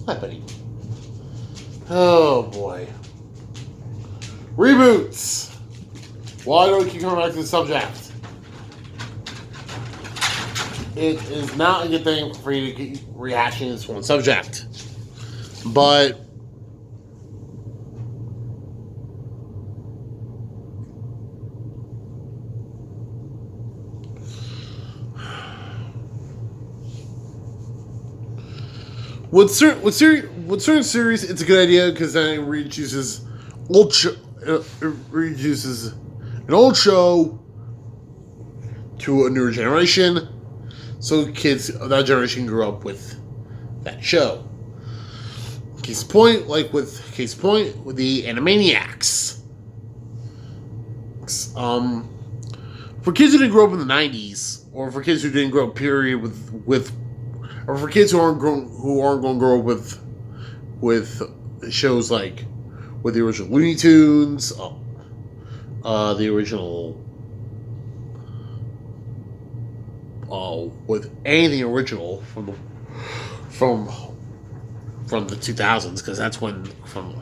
Hi, buddy. Oh, boy. Reboots. Why do we keep coming back to the subject? It is not a good thing for you to keep rehashing this one subject. But with certain series, it's a good idea because then it reintroduces an old show to a newer generation, so kids of that generation grew up with that show. Case in point with the Animaniacs. For kids who didn't grow up in the '90s, or for kids who didn't grow up period or for kids who aren't going to grow up with shows like with the original Looney Tunes, the original, with anything original from the 2000s, because that's when from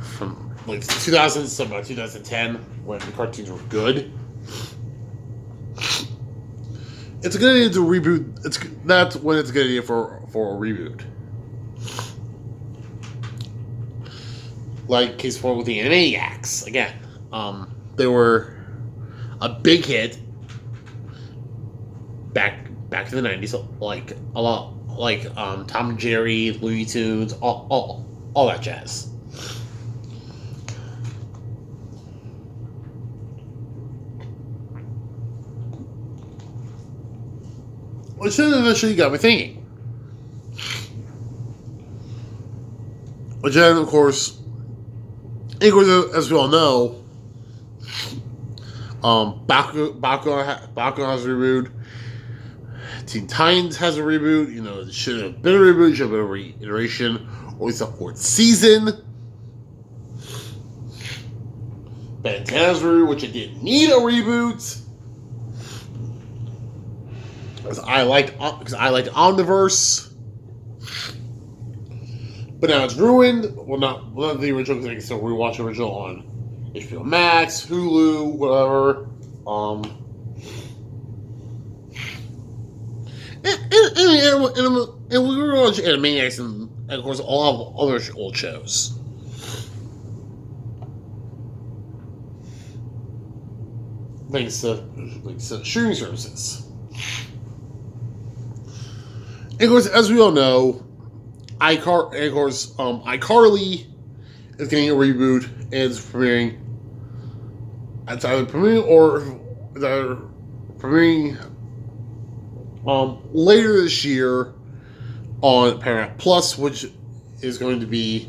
like the 2000s to about 2010 when the cartoons were good. It's a good idea to reboot. That's when it's a good idea for a reboot. Like case point with the Animaniacs again. They were a big hit back in the 90s, like a lot, like Tom and Jerry, Looney Tunes, all that jazz. Which then eventually got me thinking. Which then, of course, as we all know, Bakugo has a reboot. Teen Titans has a reboot. You know, it should have been a reboot. It should have been a reiteration. Or it's a fourth season. Ben 10 has a reboot, which it didn't need a reboot. Because I liked Omniverse. But now it's ruined. Well, not the original, because I can still rewatch the original on HBO Max, Hulu, whatever. And we were watching Animaniacs and of course a lot of other old shows. Thanks to streaming services. And of course, as we all know, iCarly is getting a reboot and it's premiering. It's either premiering later this year on Paramount Plus, which is going to be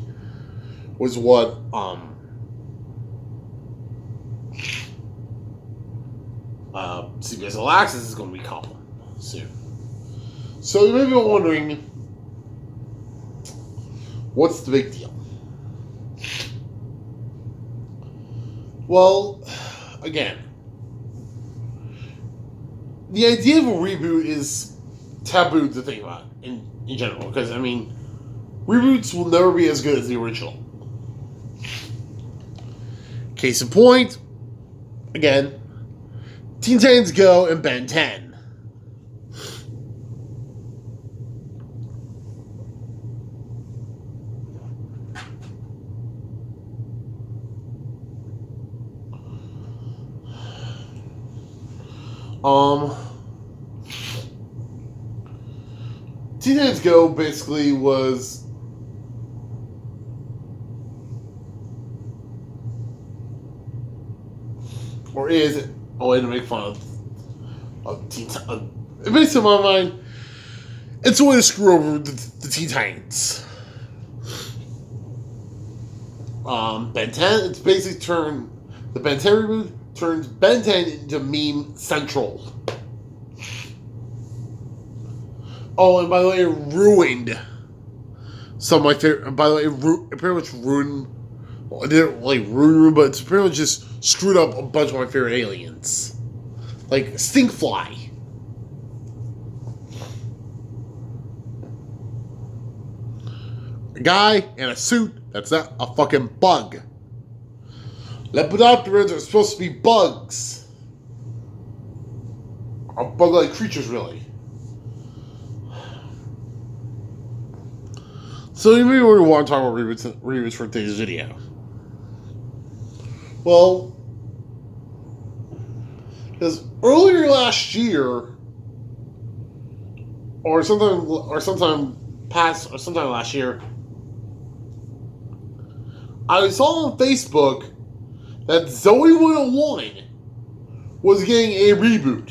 what CBS All Access is going to be called soon. So you may be wondering, what's the big deal? Well, again, the idea of a reboot is taboo to think about in general, because, I mean, reboots will never be as good as the original. Case in point, again, Teen Titans Go and Ben 10. Teen Titans Go basically was or is a way to make fun of Teen Titans. Based on my mind, it's a way to screw over the Teen Titans. Ben 10, it's basically the Ben 10 reboot turns Ben 10 into meme central. Oh, and by the way, it ruined some of my favorite. By the way, it pretty much ruined. Well, it didn't like ruin, but it's pretty much just screwed up a bunch of my favorite aliens, like Stinkfly. a guy in a suit that's not a fucking bug. Lepidopterans are supposed to be bugs. Or bug-like creatures, really. So you may want to talk about reboots for today's video. Well, because earlier last year, or sometime last year, I saw on Facebook that Zoey 101 was getting a reboot.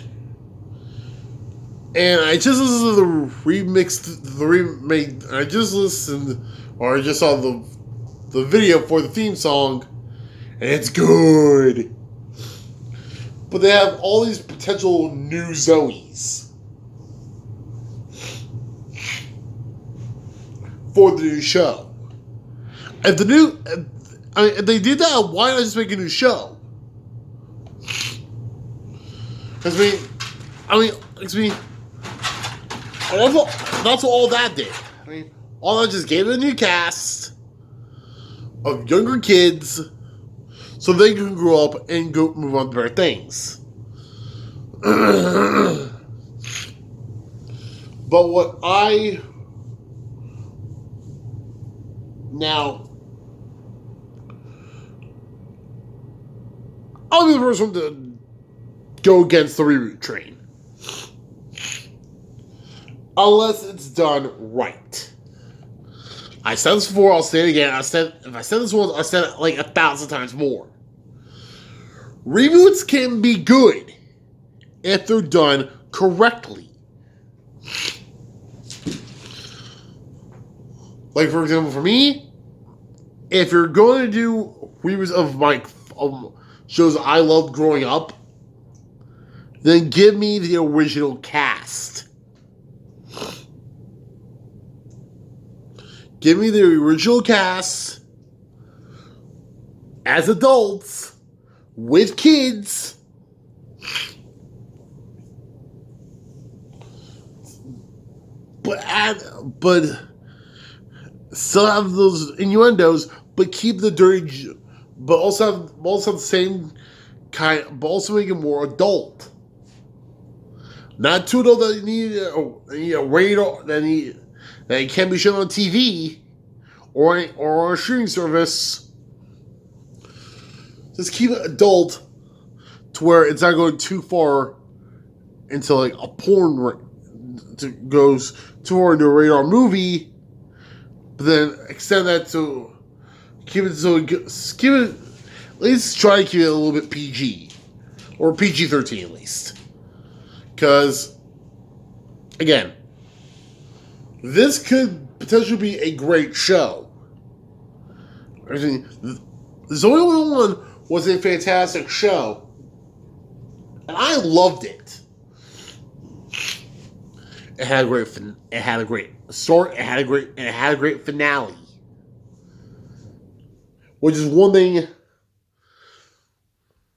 And I just listened to the remake. I just saw the video for the theme song, and it's good. But they have all these potential new Zoeys for the new show. If they did that, why not just make a new show? Because that's all that did. I mean, all that just gave it a new cast of younger kids so they can grow up and move on to better things. But what I'll be the first one to go against the reboot train. Unless it's done right. I said this before, I'll say it again. If I said this once, I said it like 1,000 times more. Reboots can be good if they're done correctly. Like, for example, for me, if you're going to do reboots of my shows I loved growing up, then give me the original cast. Give me the original cast as adults with kids. But still have those innuendos, but keep the dirty, but also have the same kind, but also make it more adult. Not too adult that you need a radar that it can be shown on TV or on a streaming service. Just keep it adult to where it's not going too far into like a porn goes too far into a radar movie, but then extend that to keep it at least try to keep it a little bit PG or PG-13 at least. Because again, this could potentially be a great show. I mean, Zoey 101 was a fantastic show, and I loved it. It had a great story. It had a great finale, which is one thing.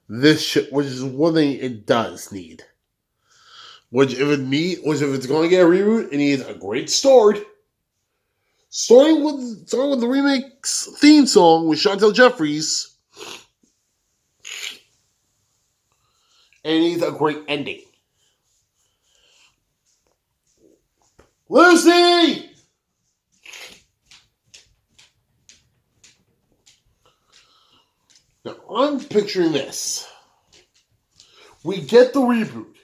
Which is one thing it does need. Which if it's going to get a reboot, it needs a great start. Starting with the remake's theme song with Chantel Jeffries. And it needs a great ending. Lucy! Now, I'm picturing this. We get the reboot.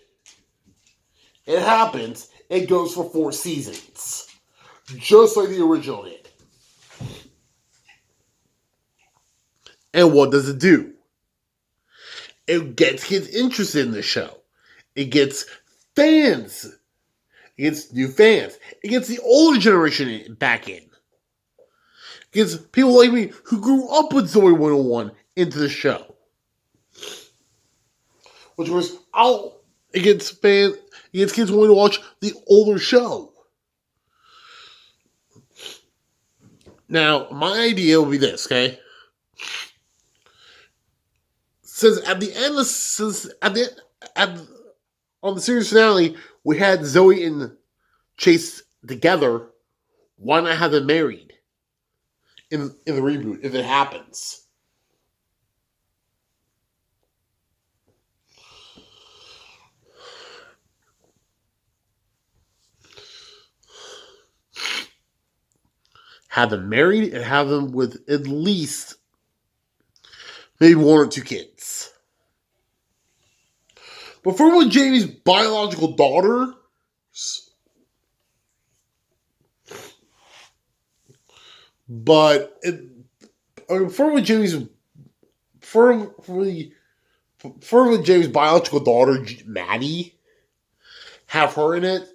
It happens. It goes for 4 seasons. Just like the original did. And what does it do? It gets kids interested in the show. It gets fans. It gets new fans. It gets the older generation back in. It gets people like me who grew up with Zoey 101 into the show. Which was it gets kids wanting to watch the older show. Now, my idea will be this, okay? On the series finale, we had Zoey and Chase together. Why not have them married? in the reboot if it happens. Have them married and have them with at least maybe one or two kids. Before with Jamie's biological daughter, but before with Jamie's for with Jamie's biological daughter Maddie, have her in it.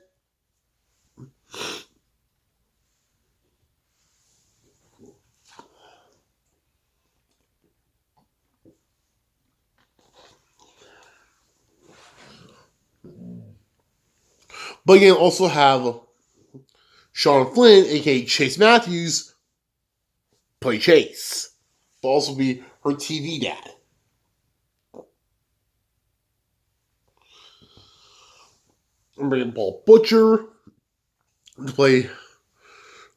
But again, also have Sean Flynn, aka Chase Matthews, play Chase. But also be her TV dad. I'm bringing Paul Butcher to play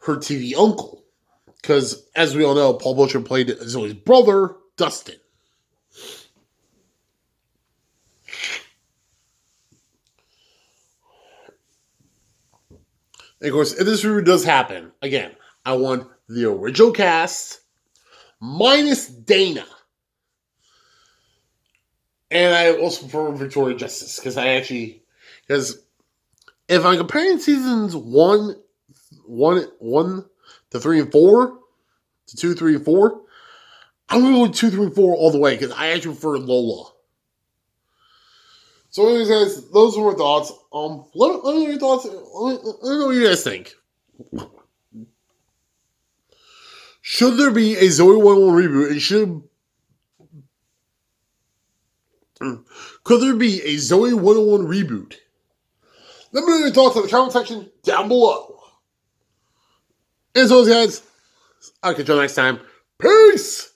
her TV uncle. Because, as we all know, Paul Butcher played Zoey's brother, Dustin. And of course, if this review does happen, again, I want the original cast minus Dana. And I also prefer Victoria Justice because if I'm comparing seasons 1 to 3 and 4 to 2, 3, and 4, I'm going to go with 2, 3, and 4 all the way because I actually prefer Lola. So anyways, guys, those are my thoughts. Let me know your thoughts. Let me know what you guys think. Should there be a Zoey 101 reboot? Could there be a Zoey 101 reboot? Let me know your thoughts in the comment section down below. And as always, guys, I'll catch you next time. Peace!